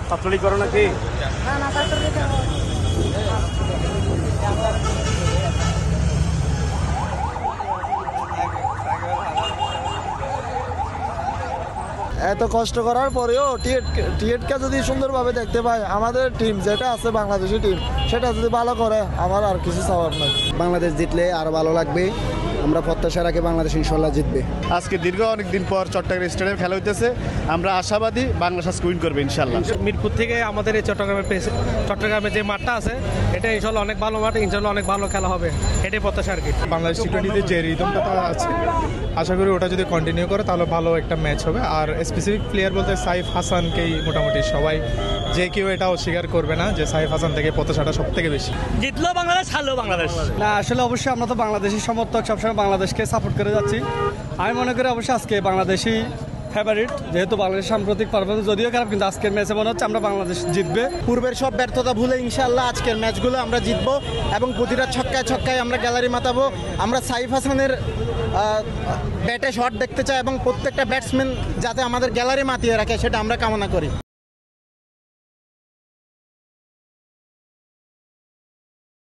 ছাত্রলীগ করো নাকি? এত কষ্ট করার পরেও টিএটকে যদি সুন্দরভাবে দেখতে পাই, আমাদের টিম যেটা আছে বাংলাদেশি টিম সেটা যদি ভালো করে, আমার আর কিছু চাওয়ার নাই। বাংলাদেশ জিতলে আরো ভালো লাগবে। আমরা প্রত্যাশা রাখি বাংলাদেশ ইনশাল্লাহ জিতবে। আজকে দীর্ঘ অনেকদিন পর চট্টগ্রাম স্টেডিয়ামে খেলা হইতেছে, আমরা আশাবাদী বাংলাদেশ উইন করবে ইনশাল্লাহ। মিরপুর থেকে আমাদের এই চট্টগ্রামে যে মাঠটা আছে এটা ইনশাল্লাহ অনেক ভালো মাঠ, ইনশাল্লাহ অনেক ভালো খেলা হবে, এটাই প্রত্যাশা আর কি। বাংলাদেশ টি-20তে যে রিদমটা আছে, আশা করি ওটা যদি কন্টিনিউ করে তাহলে ভালো একটা ম্যাচ হবে। আর স্পেসিফিক প্লেয়ার বলতে সাইফ হাসানকেই মোটামুটি সবাই, যে কেউ এটা অস্বীকার করবে না যে সাইফ হাসান থেকে প্রত্যাশাটা সব থেকে বেশি। জিতলো বাংলাদেশ, হারলো বাংলাদেশ। না, আসলে অবশ্যই আমরা তো বাংলাদেশি সমর্থক, সবসময় বাংলাদেশকে সাপোর্ট করে যাচ্ছি। আমি মনে করি অবশ্যই আজকে বাংলাদেশি ফেভারিট, যেহেতু বাংলাদেশ সাম্প্রতিক পারফরমেন্স যদিও খারাপ, কিন্তু আজকের ম্যাচে মনে হচ্ছে আমরা বাংলাদেশ জিতবে। পূর্বের সব ব্যর্থতা ভুলে ইনশাল্লাহ আজকের ম্যাচগুলো আমরা জিতবো এবং প্রতিটা ছক্কায় ছক্কায় আমরা গ্যালারি মাতাবো। আমরা সাইফ হাসানের ব্যাটে শট দেখতে চাই এবং প্রত্যেকটা ব্যাটসম্যান যাতে আমাদের গ্যালারি মাতিয়ে রাখে সেটা আমরা কামনা করি।